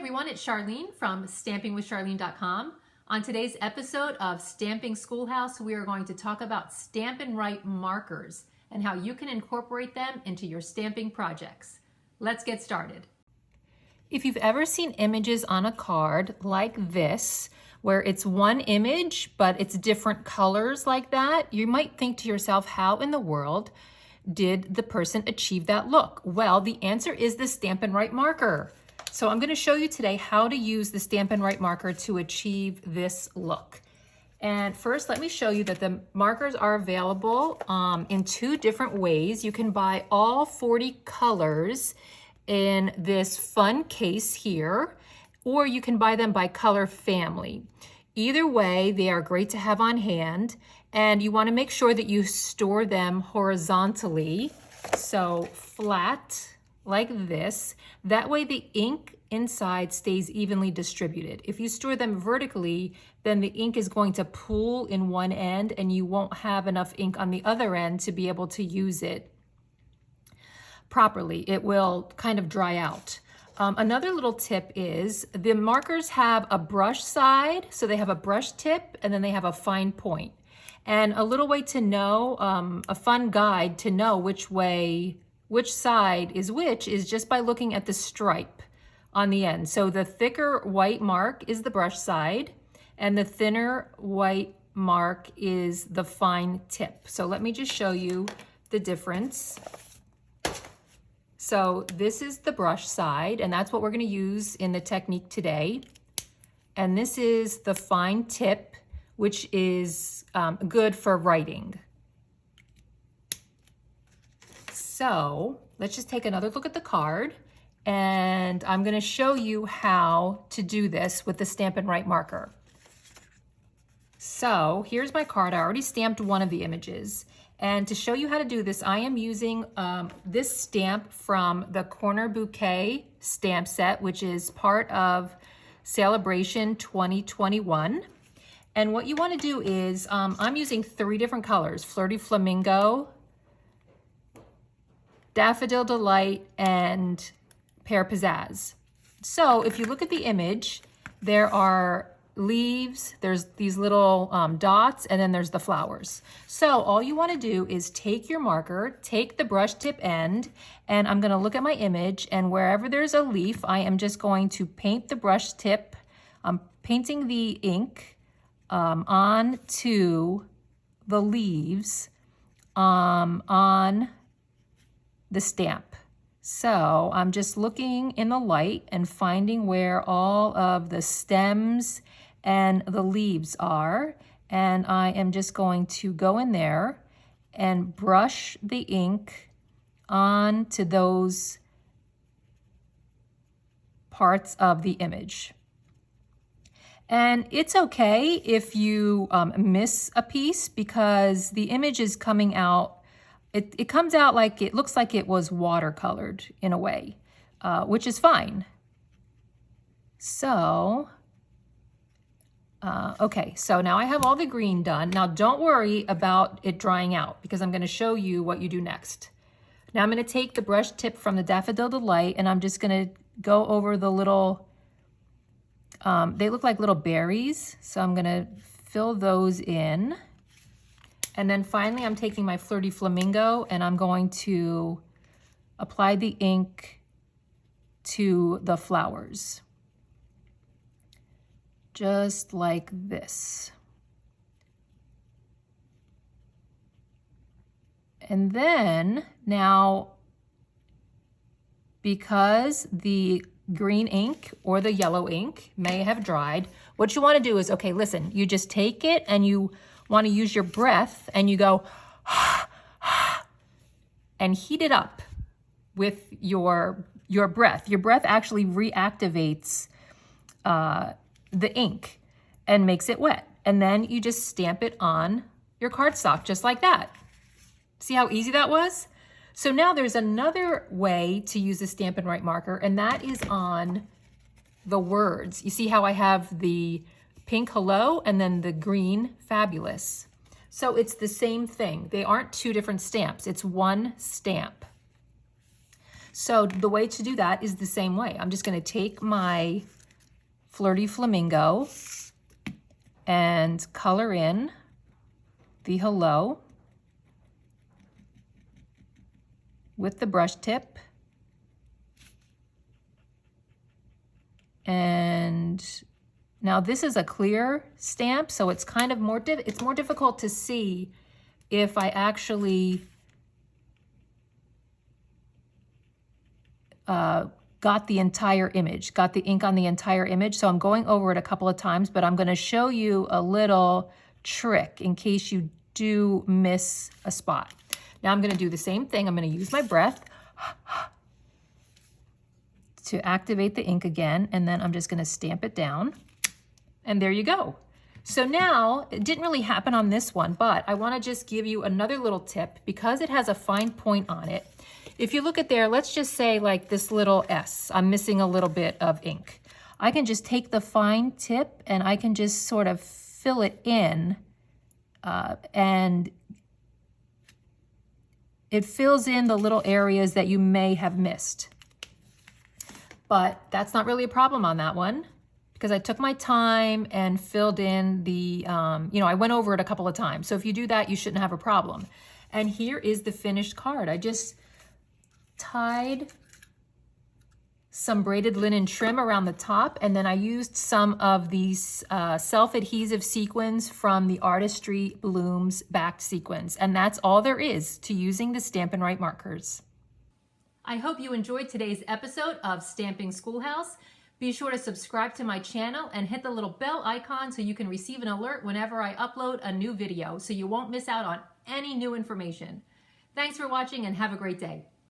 everyone, it's Charlene from stampingwithcharlene.com. On today's episode of Stamping Schoolhouse, we are going to talk about Stampin' Write markers and how you can incorporate them into your stamping projects. Let's get started. If you've ever seen images on a card like this, where it's one image, but it's different colors like that, you might think to yourself, how in the world did the person achieve that look? Well, the answer is the Stampin' Write marker. So I'm going to show you today how to use the Stampin' Write marker to achieve this look. And first, let me show you that the markers are available in two different ways. You can buy all 40 colors in this fun case here, or you can buy them by color family. Either way, they are great to have on hand, and you want to make sure that you store them horizontally, so flat like this. That way the ink inside stays evenly distributed. If you store them vertically, then the ink is going to pool in one end and you won't have enough ink on the other end to be able to use it properly. It will kind of dry out. Another little tip is the markers have a brush side, so they have a brush tip and then they have a fine point. And a little way to know, a fun guide to know which side is which is just by looking at the stripe on the end. So the thicker white mark is the brush side and the thinner white mark is the fine tip. So let me just show you the difference. So this is the brush side, and that's what we're going to use in the technique today. And this is the fine tip, which is good for writing. So let's just take another look at the card, and I'm going to show you how to do this with the Stampin' Write marker. So here's my card. I already stamped one of the images. And to show you how to do this, I am using this stamp from the Corner Bouquet stamp set, which is part of Celebration 2021. And what you want to do is, I'm using 3 different colors: Flirty Flamingo, Daffodil Delight, and Pear Pizzazz. So if you look at the image, there are leaves, there's these little dots, and then there's the flowers. So all you want to do is take your marker, take the brush tip end, and I'm going to look at my image, and wherever there's a leaf, I am just going to paint the brush tip. I'm painting the ink onto the leaves on the stamp. So I'm just looking in the light and finding where all of the stems and the leaves are, and I am just going to go in there and brush the ink onto those parts of the image. And it's okay if you miss a piece, because the image is coming out, it comes out like it looks like it was watercolored in a way, which is fine. So okay, so now I have all the green done. Now don't worry about it drying out, because I'm going to show you what you do next. Now I'm going to take the brush tip from the Daffodil Delight, and I'm just going to go over the little, they look like little berries, so I'm going to fill those in. And then finally I'm taking my Flirty Flamingo, and I'm going to apply the ink to the flowers. Just like this. And then now, because the green ink or the yellow ink may have dried, what you want to do is, okay, listen, you just take it and you want to use your breath and you go and heat it up with your breath. Your breath actually reactivates the ink and makes it wet. And then you just stamp it on your cardstock just like that. See how easy that was? So now there's another way to use the Stampin' Write marker, and that is on the words. You see how I have the pink hello and then the green fabulous. So it's the same thing. They aren't 2 different stamps. It's one stamp. So the way to do that is the same way. I'm just going to take my Flirty Flamingo and color in the hello with the brush tip. And now this is a clear stamp, so it's kind of more difficult to see if I actually got the entire image, got the ink on the entire image. So I'm going over it a couple of times, but I'm going to show you a little trick in case you do miss a spot. Now I'm going to do the same thing. I'm going to use my breath to activate the ink again, and then I'm just going to stamp it down. And there you go. So now, it didn't really happen on this one, but I want to just give you another little tip because it has a fine point on it. If you look at there, let's just say like this little S, I'm missing a little bit of ink. I can just take the fine tip and I can just sort of fill it in and it fills in the little areas that you may have missed. But that's not really a problem on that one because I took my time and filled in the, I went over it a couple of times. So if you do that, you shouldn't have a problem. And here is the finished card. I just tied some braided linen trim around the top, and then I used some of these self-adhesive sequins from the Artistry Blooms backed sequins. And that's all there is to using the Stampin' Write markers. I hope you enjoyed today's episode of Stamping Schoolhouse. Be sure to subscribe to my channel and hit the little bell icon so you can receive an alert whenever I upload a new video so you won't miss out on any new information. Thanks for watching and have a great day.